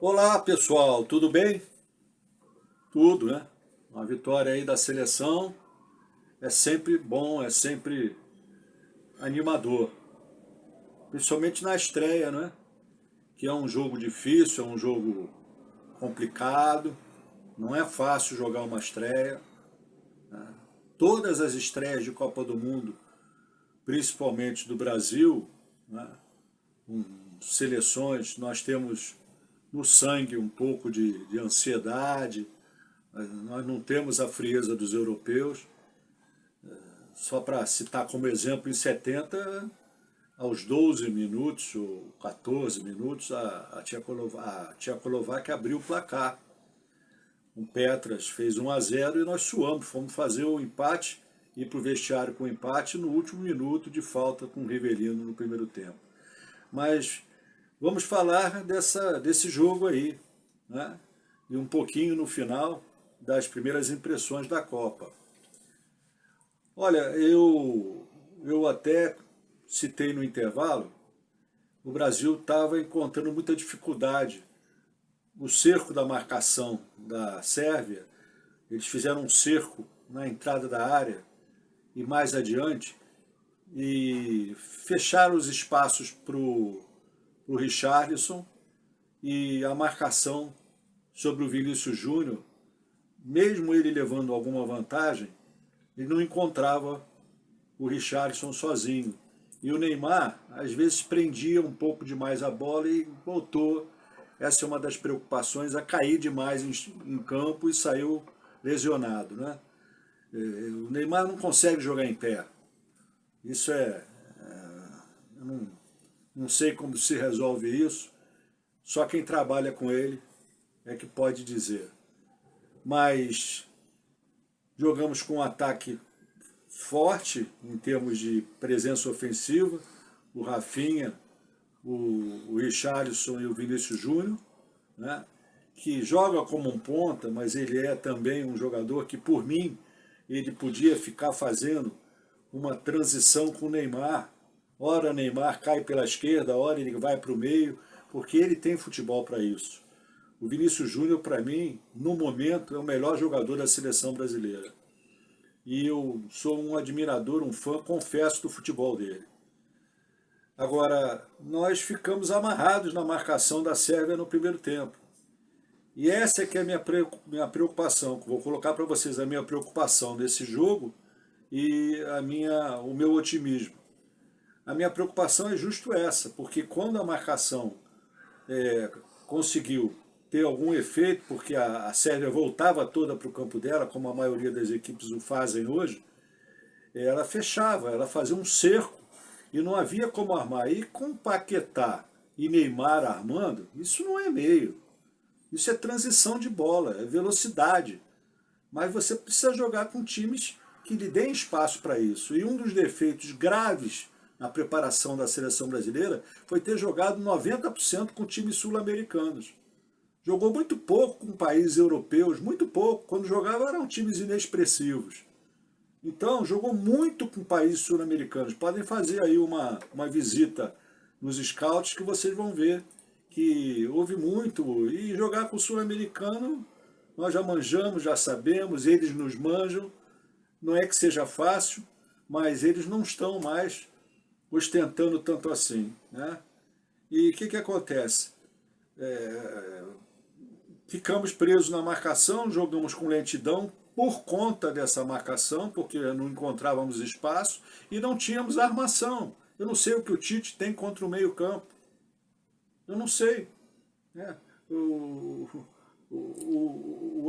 Olá pessoal, tudo bem? Tudo, né? Uma vitória aí da seleção é sempre bom, é sempre animador, principalmente na estreia, né? Que é um jogo difícil, é um jogo complicado, não é fácil jogar uma estreia. Todas as estreias de Copa do Mundo, principalmente do Brasil, né? Seleções, nós temos no sangue um pouco de ansiedade, nós não temos a frieza dos europeus. Só para citar como exemplo, em 70, aos 12 minutos ou 14 minutos, a Tchecoslováquia abriu o placar. O Petras fez 1-0 e nós suamos, fomos fazer o empate, ir para o vestiário com o empate no último minuto de falta com o Rivelino no primeiro tempo. Mas vamos falar desse jogo aí, né? E um pouquinho no final das primeiras impressões da Copa. Olha, eu até citei no intervalo, o Brasil estava encontrando muita dificuldade. O cerco da marcação da Sérvia, eles fizeram um cerco na entrada da área e mais adiante, e fecharam os espaços para o Richarlison, e a marcação sobre o Vinícius Júnior, mesmo ele levando alguma vantagem, ele não encontrava o Richarlison sozinho. E o Neymar, às vezes, prendia um pouco demais a bola e voltou. Essa é uma das preocupações, a cair demais em campo e saiu lesionado, né? O Neymar não consegue jogar em pé. Isso eu não sei como se resolve isso, só quem trabalha com ele é que pode dizer. Mas jogamos com um ataque forte em termos de presença ofensiva, o Rafinha, o Richarlison e o Vinícius Júnior, né? Que joga como um ponta, mas ele é também um jogador que, por mim, ele podia ficar fazendo uma transição com o Neymar. Ora Neymar cai pela esquerda, ora ele vai para o meio, porque ele tem futebol para isso. O Vinícius Júnior, para mim, no momento, é o melhor jogador da seleção brasileira. E eu sou um admirador, um fã, confesso, do futebol dele. Agora, nós ficamos amarrados na marcação da Sérvia no primeiro tempo. E essa é que é a minha preocupação, vou colocar para vocês a minha preocupação nesse jogo e o meu otimismo. A minha preocupação é justo essa, porque quando a marcação conseguiu ter algum efeito, porque a Sérvia voltava toda para o campo dela, como a maioria das equipes o fazem hoje, ela fechava, ela fazia um cerco e não havia como armar. E com Paquetá e Neymar armando, isso não é meio. Isso é transição de bola, é velocidade. Mas você precisa jogar com times que lhe deem espaço para isso. E um dos defeitos graves na preparação da seleção brasileira foi ter jogado 90% com times sul-americanos. Jogou muito pouco com países europeus, muito pouco. Quando jogava eram times inexpressivos. Então, jogou muito com países sul-americanos. Podem fazer aí uma visita nos scouts que vocês vão ver que houve muito. E jogar com o sul-americano, nós já manjamos, já sabemos, eles nos manjam. Não é que seja fácil, mas eles não estão mais ostentando tanto assim, né? E o que acontece? Ficamos presos na marcação, jogamos com lentidão por conta dessa marcação, porque não encontrávamos espaço e não tínhamos armação. Eu não sei o que o Tite tem contra o meio-campo. Eu não sei, né? O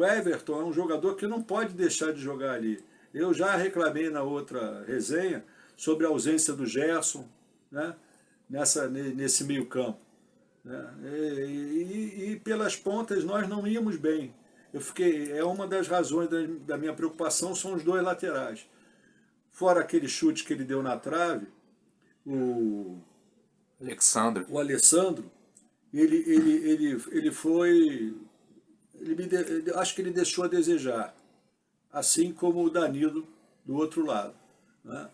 Everton é um jogador que não pode deixar de jogar ali. Eu já reclamei na outra resenha sobre a ausência do Gerson, né? Nesse meio-campo, né? E pelas pontas nós não íamos bem. É uma das razões da minha preocupação são os dois laterais. Fora aquele chute que ele deu na trave, o, Alexandre. o Alessandro, ele foi. Acho que ele deixou a desejar, assim como o Danilo do outro lado, né?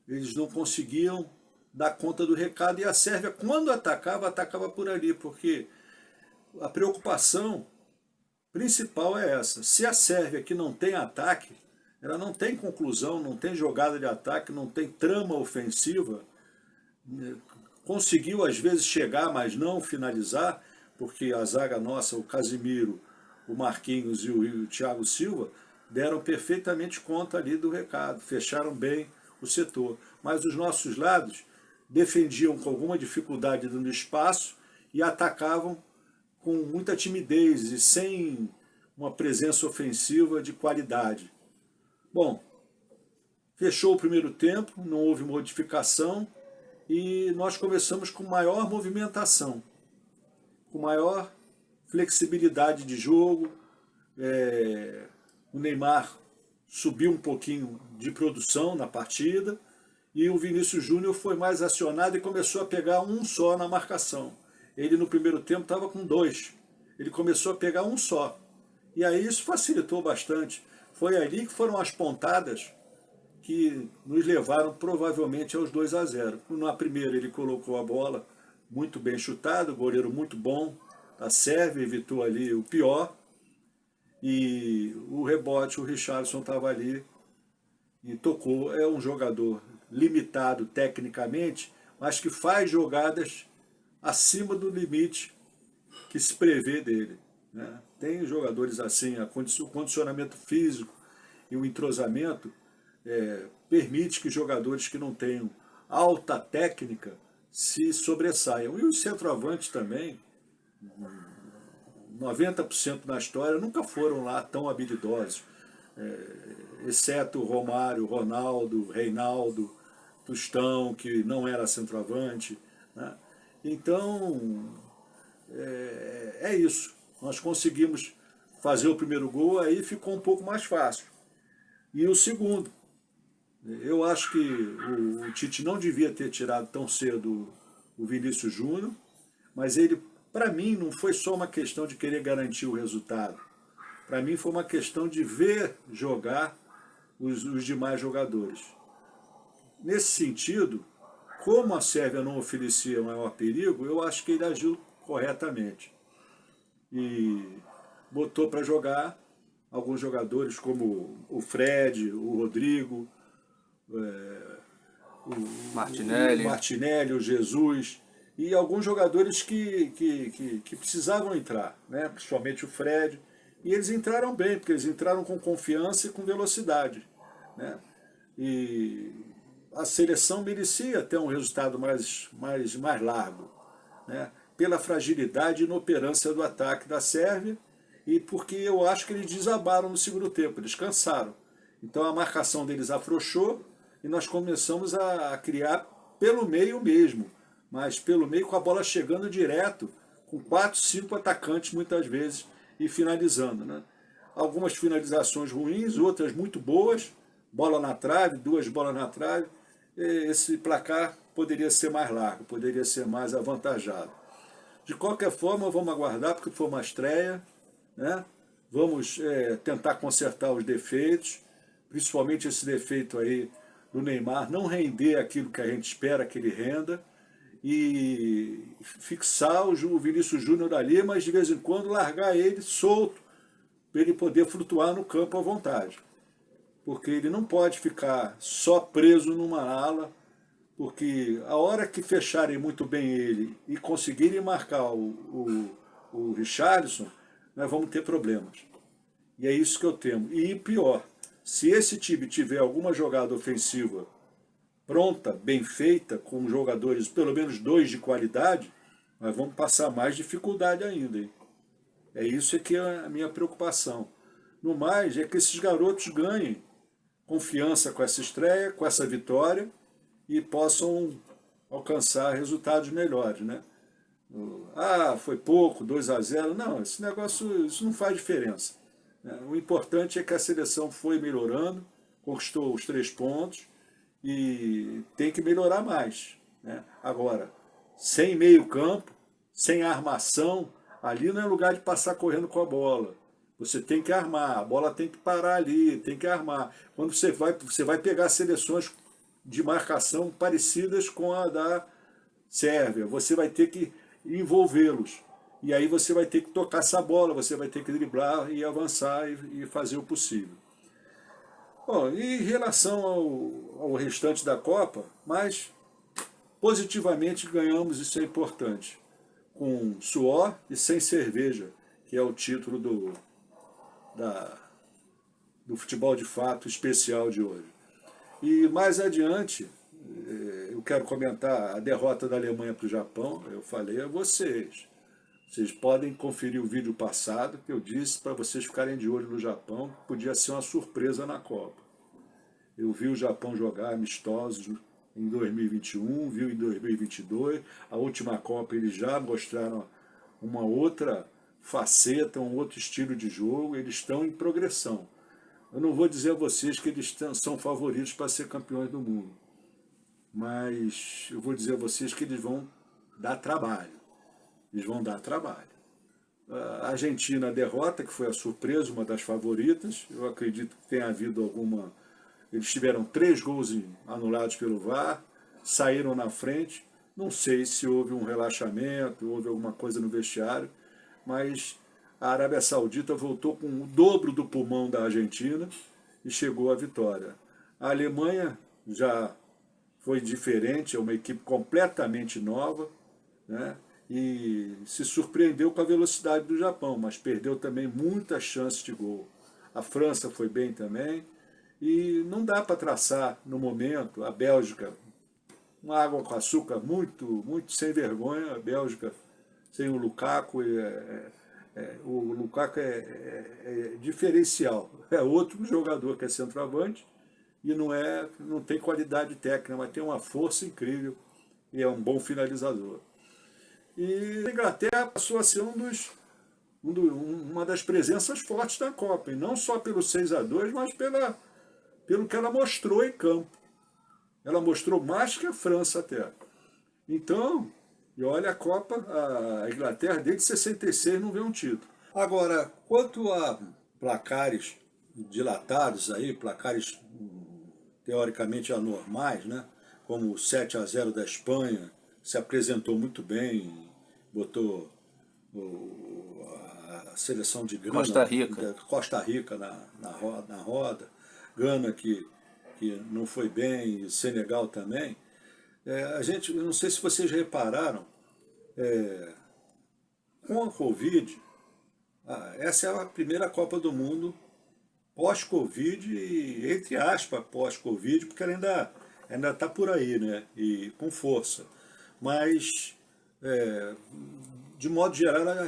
Eles não conseguiam dar conta do recado e a Sérvia, quando atacava, atacava por ali, porque a preocupação principal é essa. Se a Sérvia, que não tem ataque, ela não tem conclusão, não tem jogada de ataque, não tem trama ofensiva, conseguiu às vezes chegar, mas não finalizar, porque a zaga nossa, o Casimiro, o Marquinhos e o Thiago Silva, deram perfeitamente conta ali do recado, fecharam bem o setor. Mas os nossos lados defendiam com alguma dificuldade no espaço e atacavam com muita timidez e sem uma presença ofensiva de qualidade. Bom, fechou o primeiro tempo, não houve modificação e nós começamos com maior movimentação, com maior flexibilidade de jogo. O Neymar subiu um pouquinho de produção na partida e o Vinícius Júnior foi mais acionado e começou a pegar um só na marcação. Ele no primeiro tempo estava com 2, ele começou a pegar um só. E aí isso facilitou bastante. Foi ali que foram as pontadas que nos levaram provavelmente aos 2-0. Na primeira ele colocou a bola muito bem chutada, goleiro muito bom da Sérvia, evitou ali o pior. E o rebote, o Richarlison estava ali e tocou. É um jogador limitado tecnicamente, mas que faz jogadas acima do limite que se prevê dele, né? Tem jogadores assim, o condicionamento físico e o entrosamento permite que jogadores que não tenham alta técnica se sobressaiam. E os centroavantes também, 90% na história, nunca foram lá tão habilidosos, exceto Romário, Ronaldo, Reinaldo, Tostão, que não era centroavante, né? Então, é isso. Nós conseguimos fazer o primeiro gol, aí ficou um pouco mais fácil. E o segundo, eu acho que o Tite não devia ter tirado tão cedo o Vinícius Júnior, mas ele, para mim, não foi só uma questão de querer garantir o resultado. Para mim foi uma questão de ver jogar os demais jogadores. Nesse sentido, como a Sérvia não oferecia maior perigo, eu acho que ele agiu corretamente. E botou para jogar alguns jogadores como o Fred, o Rodrigo, Martinelli, o Jesus, e alguns jogadores que precisavam entrar, né? Principalmente o Fred. E eles entraram bem, porque eles entraram com confiança e com velocidade, né? E a seleção merecia ter um resultado mais largo, né? Pela fragilidade e inoperância do ataque da Sérvia e porque eu acho que eles desabaram no segundo tempo, eles cansaram. Então a marcação deles afrouxou e nós começamos a criar pelo meio mesmo, mas pelo meio com a bola chegando direto, com 4, 5 atacantes muitas vezes e finalizando, né? Algumas finalizações ruins, outras muito boas, bola na trave, 2 bolas na trave. Esse placar poderia ser mais largo, poderia ser mais avantajado. De qualquer forma, vamos aguardar, porque foi uma estreia, né? Vamos tentar consertar os defeitos, principalmente esse defeito aí do Neymar, não render aquilo que a gente espera que ele renda, e fixar o Vinícius Júnior ali, mas de vez em quando largar ele solto, para ele poder flutuar no campo à vontade. Porque ele não pode ficar só preso numa ala, porque a hora que fecharem muito bem ele e conseguirem marcar o Richarlison, nós vamos ter problemas. E é isso que eu temo. E pior, se esse time tiver alguma jogada ofensiva pronta, bem feita, com jogadores, pelo menos 2 de qualidade, nós vamos passar mais dificuldade ainda, hein? É isso que é a minha preocupação. No mais, é que esses garotos ganhem confiança com essa estreia, com essa vitória, e possam alcançar resultados melhores, né? Foi pouco, 2-0. Não, esse negócio, isso não faz diferença, né? O importante é que a seleção foi melhorando, conquistou os 3 pontos e tem que melhorar mais, né? Agora, sem meio campo, sem armação, ali não é lugar de passar correndo com a bola. Você tem que armar, a bola tem que parar ali, tem que armar. Quando você vai pegar seleções de marcação parecidas com a da Sérvia, você vai ter que envolvê-los. E aí você vai ter que tocar essa bola, você vai ter que driblar e avançar e fazer o possível. Bom, e em relação ao restante da Copa, mas positivamente ganhamos, isso é importante, com suor e sem cerveja, que é o título do futebol de fato especial de hoje. E mais adiante, eu quero comentar a derrota da Alemanha para o Japão. Eu falei a vocês, vocês podem conferir o vídeo passado que eu disse para vocês ficarem de olho no Japão, que podia ser uma surpresa na Copa. Eu vi o Japão jogar amistosos em 2021, viu em 2022, a última Copa eles já mostraram uma outra faceta, um outro estilo de jogo, eles estão em progressão. Eu não vou dizer a vocês que eles são favoritos para ser campeões do mundo, mas eu vou dizer a vocês que eles vão dar trabalho. Eles vão dar trabalho. A Argentina, a derrota, que foi a surpresa, uma das favoritas, eu acredito que tenha havido alguma... Eles tiveram 3 gols anulados pelo VAR, saíram na frente, não sei se houve um relaxamento, houve alguma coisa no vestiário, mas a Arábia Saudita voltou com o dobro do pulmão da Argentina e chegou à vitória. A Alemanha já foi diferente, é uma equipe completamente nova, né? E se surpreendeu com a velocidade do Japão, mas perdeu também muitas chances de gol. A França foi bem também, e não dá para traçar no momento. A Bélgica, uma água com açúcar muito sem vergonha, a Bélgica sem o Lukaku, o Lukaku é diferencial, é outro jogador que é centroavante, e não tem qualidade técnica, mas tem uma força incrível, e é um bom finalizador. E a Inglaterra passou a ser uma das presenças fortes da Copa, e não só pelo 6-2, mas pelo que ela mostrou em campo. Ela mostrou mais que a França até. Então, e olha a Copa, a Inglaterra desde 66 não vê um título. Agora, quanto a placares dilatados aí, placares teoricamente anormais, né? Como o 7-0 da Espanha, se apresentou muito bem, botou a seleção de Gana, Costa Rica na roda, Gana que não foi bem, e Senegal também. Eu não sei se vocês repararam, com a Covid, essa é a primeira Copa do Mundo pós-Covid, e entre aspas pós-Covid, porque ela ainda está por aí, né? E com força. Mas, de modo geral, ela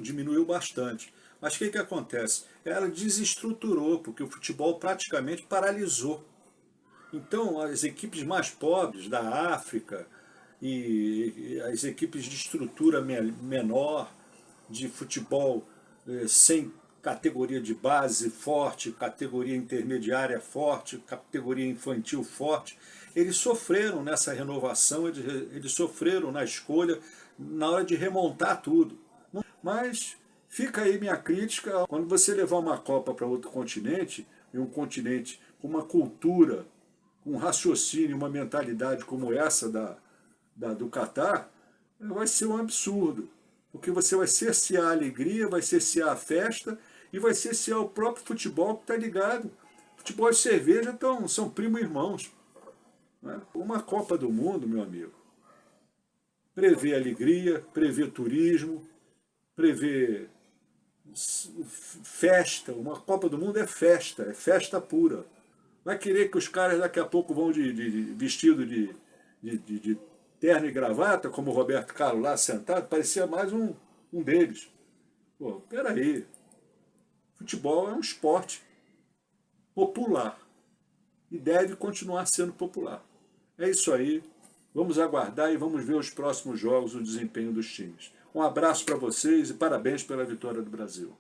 diminuiu bastante. Mas o que acontece? Ela desestruturou, porque o futebol praticamente paralisou. Então, as equipes mais pobres da África e as equipes de estrutura menor, de futebol sem categoria de base forte, categoria intermediária forte, categoria infantil forte, eles sofreram nessa renovação, eles sofreram na escolha, na hora de remontar tudo. Mas fica aí minha crítica, quando você levar uma Copa para outro continente, e um continente com uma cultura, com um raciocínio, uma mentalidade como essa do Catar, vai ser um absurdo. Porque você vai cercear a alegria, vai cercear a festa e vai cercear o próprio futebol que está ligado. Futebol e cerveja são primo-irmãos. Né? Uma Copa do Mundo, meu amigo, prevê alegria, prevê turismo, prevê festa. Uma Copa do Mundo é festa pura. Vai querer que os caras daqui a pouco vão vestido de terno e gravata, como o Roberto Carlos lá sentado, parecia mais um deles. Pô, peraí. Futebol é um esporte popular e deve continuar sendo popular. É isso aí. Vamos aguardar e vamos ver os próximos jogos, o desempenho dos times. Um abraço para vocês e parabéns pela vitória do Brasil.